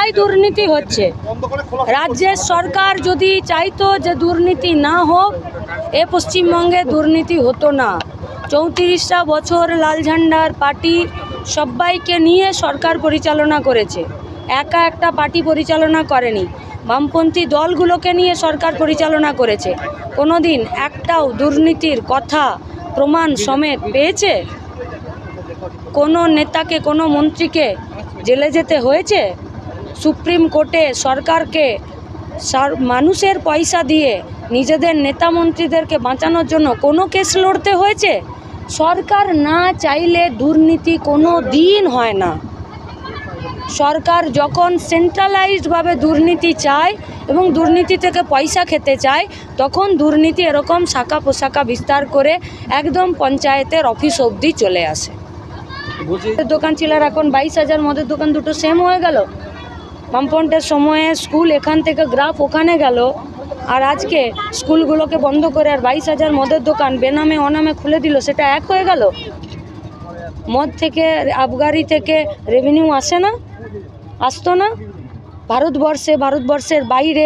জায়গায় দুর্নীতি হচ্ছে। রাজ্যের সরকার যদি চাইতো যে দুর্নীতি না হোক, এ পশ্চিমবঙ্গে দুর্নীতি হতো না। 34টা বছর লাল ঝান্ডার পার্টি সবাইকে নিয়ে সরকার পরিচালনা করেছে, একা একটা পার্টি পরিচালনা করেনি। বামপন্থী দলগুলোকে নিয়ে সরকার পরিচালনা করেছে। কোনোদিন একটাও দুর্নীতির কথা প্রমাণ সমেত পেয়েছে? কোনো নেতাকে, কোনো মন্ত্রীকে জেলে যেতে হয়েছে? সুপ্রিম কোর্টে সরকারকে মানুষের পয়সা দিয়ে নিজেদের নেতা মন্ত্রীদেরকে বাঁচানোর জন্য কোনো কেস লড়তে হয়েছে? সরকার না চাইলে দুর্নীতি কোনো দিন হয় না। সরকার যখন সেন্ট্রালাইজডভাবে দুর্নীতি চায় এবং দুর্নীতি থেকে পয়সা খেতে চায়, তখন দুর্নীতি এরকম শাখা প্রশাখা বিস্তার করে একদম পঞ্চায়েতের অফিস অবধি চলে আসে। দোকান ছিল, আর এখন 22,000 মদের দোকান দুটো সেম হয়ে গেল। বামফ্রন্টের সময়ে স্কুল এখান থেকে গ্রাফ ওখানে গেল, আর আজকে স্কুলগুলোকে বন্ধ করে আর 22,000 মদের দোকান বেনামে অনামে খুলে দিল, সেটা এক হয়ে গেল। মদ থেকে, আবগারি থেকে রেভিনিউ আসে না, আসতো না। ভারতবর্ষের বাইরে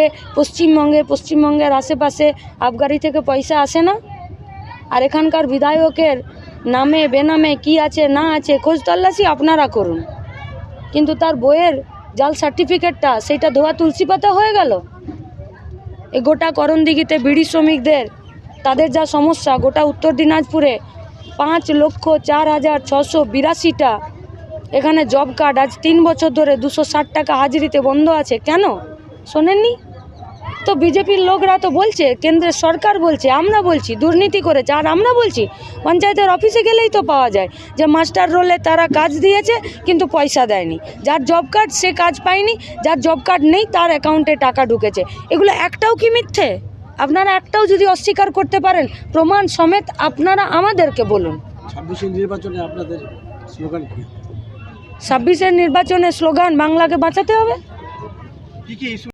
পশ্চিমবঙ্গের আশেপাশে আবগারি থেকে পয়সা আসে না। আর এখানকার বিধায়কের নামে বেনামে কি আছে না আছে খোঁজ তল্লাশি আপনারা করুন, কিন্তু তার বইয়ের জাল সার্টিফিকেটটা সেইটা ধোয়া তুলসী পাতা হয়ে গেল। এই গোটা করণদিঘিতে বিড়ি শ্রমিকদের তাদের যা সমস্যা, গোটা উত্তর দিনাজপুরে 5,04,682টা এখানে জব কার্ড আজ 3 বছর ধরে 260 টাকা হাজিরিতে বন্ধ আছে। কেন শোনেননি? তো বিজেপির লোকরা তো বলছে, কেন্দ্রের সরকার বলছে, আমরা বলছি দুর্নীতি করেছে, আর আমরা বলছি পঞ্চায়েতের অফিসে গেলেই তো পাওয়া যায় যে মাস্টার রোলে তারা কাজ দিয়েছে কিন্তু পয়সা দেয়নি। যার জব কার্ড সে কাজ পায়নি, যার জব কার্ড নেই তার অ্যাকাউন্টে টাকা ঢুকেছে। এগুলো একটাও কি মিথ্যে? আপনারা একটাও যদি অস্বীকার করতে পারেন প্রমাণ সমেত আপনারা আমাদেরকে বলুন। 26-এর নির্বাচনে আপনাদের স্লোগান কি? 26-এর নির্বাচনের স্লোগান বাংলাকে বাঁচাতে হবে। কি কি